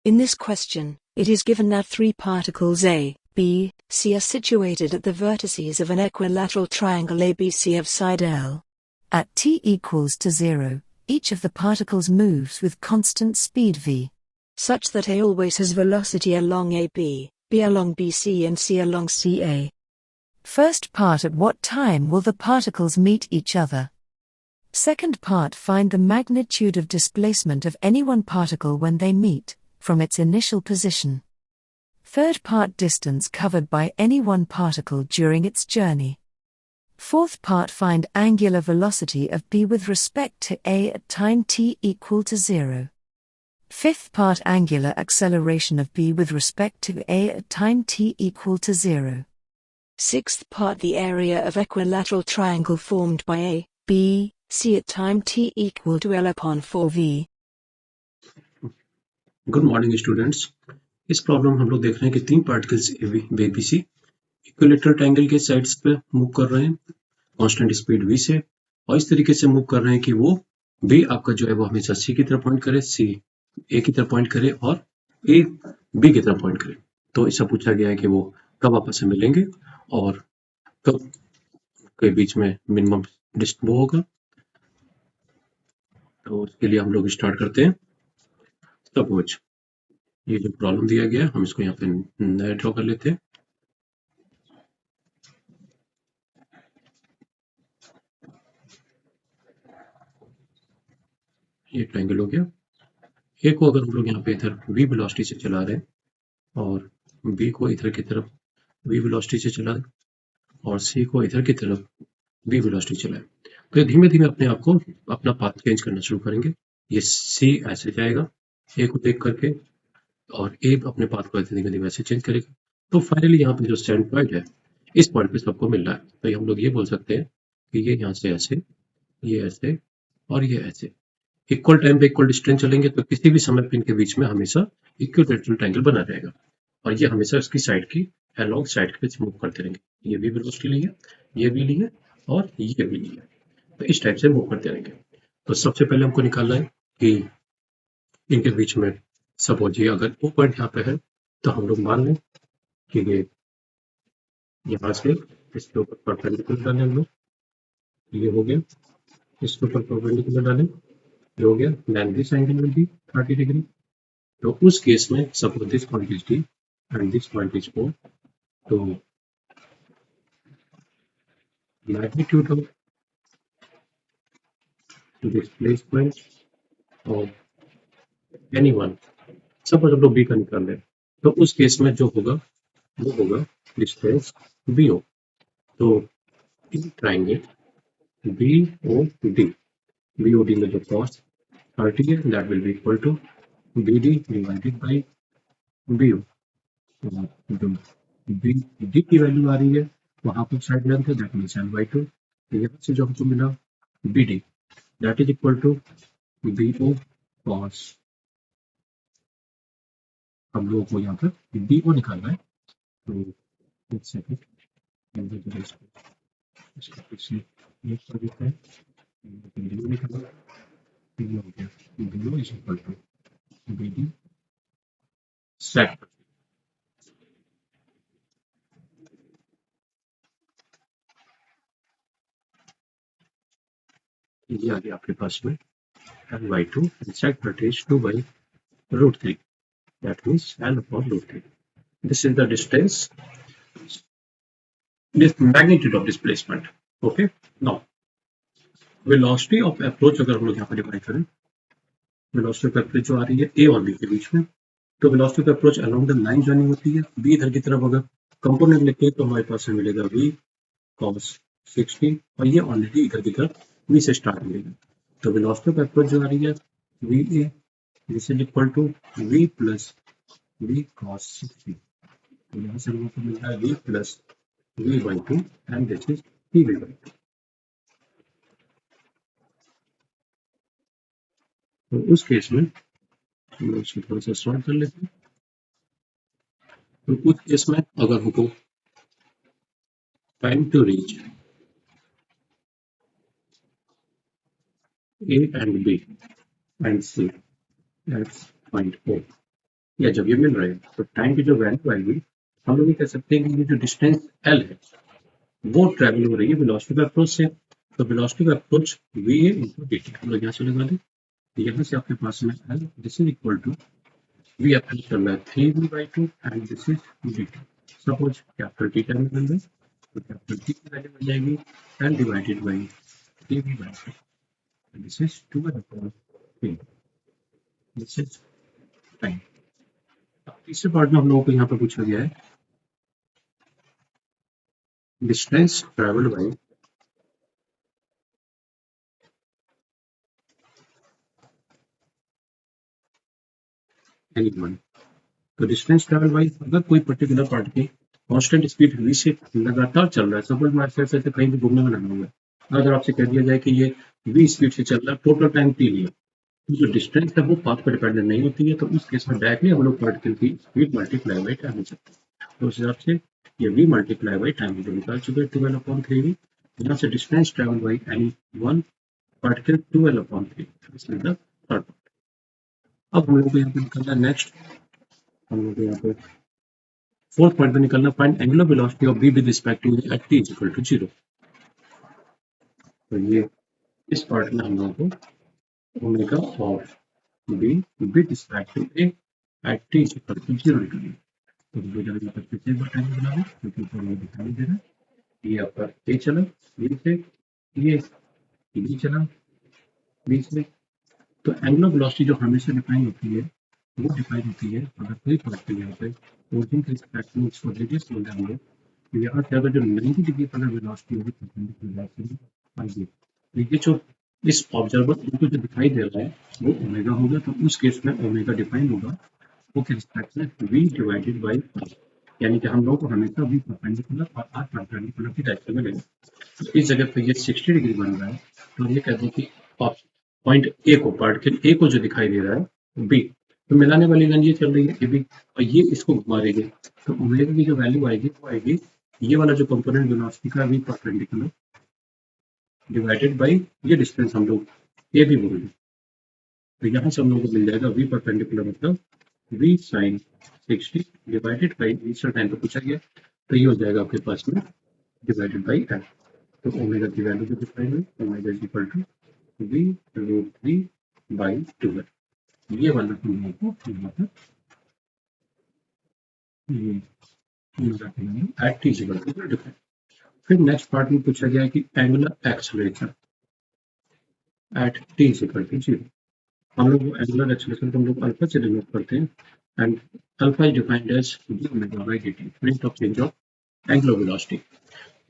In this question, it is given that three particles A, B, C are situated at the vertices of an equilateral triangle ABC of side L. At t equals to 0, each of the particles moves with constant speed v, such that A always has velocity along AB, B along BC and C along CA. First part, at what time will the particles meet each other? Second part, find the magnitude of displacement of any one particle when they meet, from its initial position. Third part, distance covered by any one particle during its journey. Fourth part, find angular velocity of B with respect to A at time t equal to 0. Fifth part, angular acceleration of B with respect to A at time t equal to 0. Sixth part, the area of equilateral triangle formed by A, B, C at time t equal to L upon 4v. Good morning students. इस problem हम लोग देख रहे हैं कि तीन particles ABC equilateral triangle के sides पे मूव कर रहे हैं कांस्टेंट स्पीड v से, और इस तरीके से मूव कर रहे हैं कि वो b आपका जो है वो हमेशा c की तरफ पॉइंट करे, c a की तरफ पॉइंट करे और a b की तरफ पॉइंट करे। तो इससे पूछा गया है कि वो कब आपस में मिलेंगे और कब के बीच में मिनिमम डिस्टेंस वो होगा। तो इसके लिए हम लोग स्टार्ट करते हैं। सपोज ये जो प्रॉब्लम दिया गया है हम इसको यहाँ पे नया ड्रॉ कर लेते हैं। ये ट्रायंगल हो गया। ए को अगर हम लोग यहाँ पे इधर v वेलोसिटी से चला रहे हैं और b को इधर की तरफ v वेलोसिटी से चला और c को इधर की तरफ v वेलोसिटी चलाए, तो ये धीमे धीमे अपने आप को अपना पाथ चेंज करना शुरू करेंगे। ये c ऐसे जाएगा a को देख करके और a अपने पाथ को धीमे धीमे ऐसे चेंज करेगा। तो फाइनली यहाँ पे जो स्टैंड पॉइंट है इस पॉइंट पे सबको मिल रहा है। तो हम लोग ये बोल सकते हैं कि ये यहाँ से ऐसे, ये ऐसे और ये ऐसे इक्वल टाइम पे इक्वल डिस्टेंस चलेंगे, तो किसी भी समय पे इनके बीच में हमेशा इक्विलेटरल ट्रायंगल बना रहेगा और ये हमेशा उसकी साइड की अलोंग साइड के मूव करते रहेंगे। ये भी वेलोसिटी ली है, ये भी ली है और ये भी ली है, तो इस टाइप से मूव करते रहेंगे। तो सबसे पहले हमको निकालना है कि इनके बीच में सपोज ये अगर ओ पॉइंट यहाँ पे है तो हम लोग मान लें कि ये यहाँ से इसके ऊपर परपेंडिकुलर डालें हम लोग, ये हो गया, इसके ऊपर परपेंडिकुलर डालें, ये हो गया, then this angle will be 30 degree. तो उस केस में suppose this point is D and this point is O, तो magnitude of displacement of anyone, suppose हम लोग बी का निकाल रहे हैं, तो उस केस में जो होगा वो होगा डिस्टेंस बी ओ। तो in triangle B O D, B O D में जो कॉस 30 है that will be equal to B D divided by B O. जो बी डी की वैल्यू आ रही है वहां पर साइड लेंथ है दैट मींस l/2। यहाँ से जो हमको मिला B D that is equal to B O cos, हम लोगों को यहाँ पर बी ओ निकालना है। तो एक सेकंड इसको फिर से एक कर देते हैं, बी ओ निकालना है, बी ओ हो गया, B O is equal to B D set. ये आ गया आपके पास में l/2 and sec that is 2/√3, that means l upon √3. This is the distance, this magnitude of displacement. Okay, now velocity of approach अगर हम लोग यहाँ पर डिफाइन करें, velocity of approach जो आ रही है a और b के बीच में, तो velocity of approach along the line जानी होती है। b इधर की तरफ अगर कंपोनेंट लिखे तो हमारे पास मिलेगा v cos 60 और ये ऑलरेडी इधर की तरफ v से स्टार्ट मिलेगा। तो velocity of approach जो आ रही है va, this is equal to v plus v cos 60। तो यहाँ से हमको मिल रहा है v plus v/2 and this is pv/2। तो उस केस में हम लोग इसको थोड़ा सा सॉल्व कर लेते हैं। तो उस केस में अगर हमको time to reach A and B and C at point O, या जब ये मिल रहे हैं तो टाइम की जो वैल्यू आएगी हम लोग ये कह सकते हैं कि ये जो डिस्टेंस एल है वो ट्रेवल हो रही है वेलोसिटी बाय अप्रोच से। तो velocity bye approach V A into D T हम लोग यहाँ से लगा दें। यहाँ से आपके पास में L this is equal to V approach चल रहा है 3v/2 and this is D T. Suppose capital T time में बन तो कैपिटल टी की वैल्यू बन जाएगी L divided by 3v/2 this is 12/3 this is time. अब तीसरे पार्ट में हम लोगों को यहाँ पर पूछा गया है डिस्टेंस ट्रेवल बाई एनीवन। तो डिस्टेंस ट्रेवल बाई अगर कोई पर्टिकुलर पार्ट की कांस्टेंट स्पीड v से लगातार चल रहा है, सपोज मैं ऐसे कहीं भी घूमने में लगा हुआ है, अगर आपसे कह दिया जाए कि ये v स्पीड से चल रहा है टोटल टाइम t लिया, तो जो डिस्टेंस है वो पाथ पर डिपेंडेंट नहीं होती है, तो उस केस में डायरेक्टली हम लोग पार्टिकल की स्पीड मल्टीप्लाई बाई टाइम ले सकते हैं। तो उस हिसाब से ये v मल्टीप्लाई बाई टाइम जो निकाल चुके हैं 12/3v। यहाँ से distance travel by any one particle 12/3 this is the third. अब हम लोग को यहाँ पे निकलना है नेक्स्ट, हम लोग यहाँ पे फोर्थ पॉइंट पे निकलना find angular velocity of B with respect to at T is equal to 0। तो ये इस पार्ट में हम लोगों को omega of B with respect to A at T is equal to 0 निकलेगी। तो दो जगह यहाँ पर फिर से एक बार टाइम बना लो क्योंकि ऊपर ये दिखाई दे रहा है, ये आपका ए चला बी से, ये बी चला बी से। तो एंगुलर वेलोसिटी जो हमेशा डिफाइन होती है वो डिफाइन होती है अगर कोई पार्टिकल यहाँ पे ओरिजिन के रिस्पेक्ट में उसको रेडियस बोल देंगे, तो यहाँ से अगर जो 90 डिग्री पर वेलोसिटी होगी तो ये जो इस ऑब्जर्वर इनको जो दिखाई दे रहा है वो ओमेगा होगा, तो उस केस में ओमेगा डिफाइन होगा वो के रिस्पेक्ट में v डिवाइडेड बाई r, यानी कि हम लोग को हमेशा v परपेंडिकुलर और r परपेंडिकुलर की डायरेक्शन में लेंगे। तो इस जगह पे ये 60 डिग्री बन रहा है, तो ये कहते हैं कि पॉइंट ए को पार्टिकल ए को जो दिखाई दे रहा है बी, तो मिलाने वाली लाइन ये चल रही है ए बी और ये इसको घुमा रही है, तो ओमेगा की जो वैल्यू आएगी वो आएगी ये वाला जो कंपोनेंट वेलोसिटी का v परपेंडिकुलर डिवाइडेड बाई ये डिस्टेंस हम लोग ए बी बोल रहे हैं। तो यहाँ से हम लोग को मिल जाएगा v परपेंडिकुलर मतलब v sin 60 divided by initial time पे पूछा गया, तो ये हो जाएगा आपके पास में डिवाइडेड बाई एल। तो ओमेगा की वैल्यू जो डिफाइन हुई omega is equal to v√3/2 है। ये वाला हम लोगों को यहाँ पर at T is equal to define. फिर नेक्स्ट पार्ट में पूछा गया है कि angular acceleration at T is equal to 0। हम लोग एंगुलर एक्सेलरेशन को हम लोग अल्फा से डिनोट करते हैं and alpha is defined as d omega by dt rate of change of angular velocity.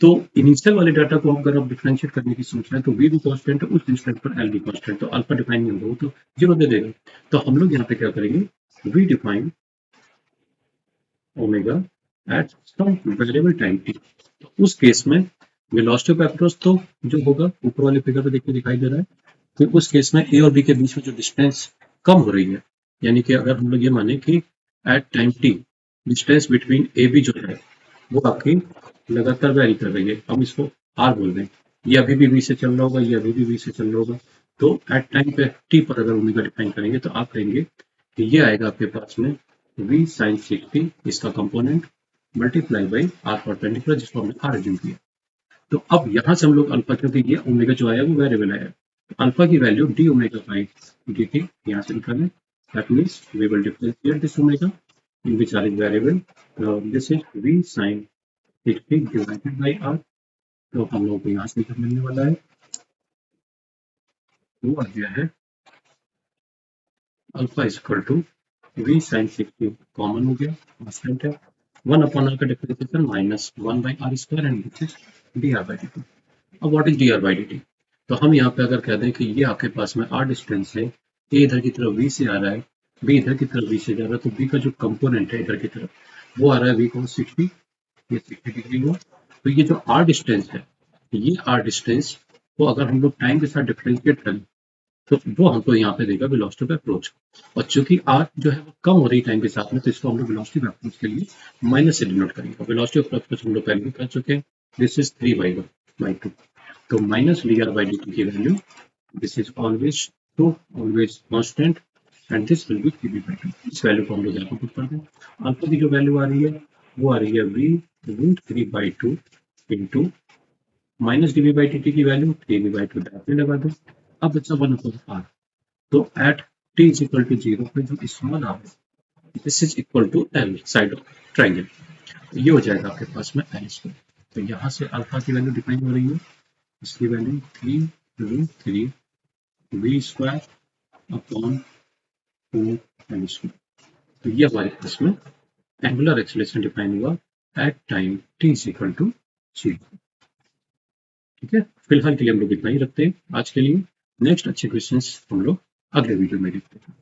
तो इनिशियल वाले डाटा को अगर आप डिफरेंशिएट करने की सोच रहे हैं तो v भी कांस्टेंट है, उस डिस्टेंस पर l भी कांस्टेंट, तो अल्फा डिफाइन नहीं होगा वो तो 0 दे देगा। तो हम लोग यहाँ पे क्या करेंगे v define omega at some variable time t। तो उस केस में वेलोसिटी ऑफ अप्रोच तो जो होगा ऊपर वाले फिगर पे देखिए दिखाई दे रहा है, तो उस केस में ए और बी के बीच में जो डिस्टेंस कम हो रही है, यानी कि अगर हम लोग ये माने कि at time T distance between A B जो है वो आपकी लगातार वैरी कर रही है, हम इसको आर बोल दें, ये अभी भी बी से चल रहा होगा, ये अभी भी बी से चल रहा होगा। तो एट टाइम पे टी पर अगर ओमेगा डिफाइन करेंगे तो आप कहेंगे कि ये आएगा आपके पास में v sin 60 इसका component multiply by R perpendicular जिसको हमने आर एज्यूम किया। तो अब यहाँ से हम लोग अल्फा, क्योंकि ये ओमेगा जो आया वो वेरिएबल आया, तो अल्फा की value D omega by D T यहाँ से निकालें, that means we will differentiate this omega in which R is variable, this is v sin 60 divided by आर। तो हम लोग को यहाँ से निकल मिलने वाला है वो आ गया है alpha is equal to v sin 60 common हो गया कांस्टेंट है 1/r का differentiation -1/r² and this is dr by dt। अब what is dr by dt? तो हम यहाँ पे अगर कह दें कि ये आपके पास में r डिस्टेंस है, a इधर की तरफ v से आ रहा है, b इधर की तरफ v से जा रहा है, तो b का जो कंपोनेंट है इधर की तरफ वो आ रहा है v को 60, ये 60 डिग्री हुआ। तो ये जो r डिस्टेंस है, ये r डिस्टेंस को अगर हम लोग टाइम के साथ डिफरेंशिएट करें तो वो हमको यहाँ पे देगा वेलोसिटी ऑफ अप्रोच, और चूंकि r जो है वो कम हो रही है टाइम के साथ में, तो इसको हम लोग वेलोसिटी ऑफ अप्रोच के लिए माइनस से डिनोट करेंगे। वेलोसिटी ऑफ अप्रोच हम लोग पहले भी कर चुके हैं, दिस इज 3/1/2, तो माइनस dr बाई dt की value this is always true, always constant, and this will be dB/2। इस वैल्यू को हम लोग यहाँ पर पुट कर दें। अल्फा की जो वैल्यू आ रही है वो आ रही है v√3/2 इंटू माइनस dB/dt की वैल्यू 3b/2 डायरेक्टली लगा दो। अब बच्चा 1/r, तो at t is equal to 0 पे जो स्मॉल r है this is equal to l side of triangle, ये हो जाएगा आपके पास में l²। तो यहाँ से अल्फा की वैल्यू डिफाइन हो रही है, इसकी वैल्यू 3√3 v² अपॉन 2l²। तो ये हमारे पास में एंगुलर एक्सेलरेशन डिफाइन हुआ at time t is equal to 0। ठीक है, फिलहाल के लिए हम लोग इतना ही रखते हैं आज के लिए। नेक्स्ट अच्छे क्वेश्चंस हम लोग अगले वीडियो में देखते हैं।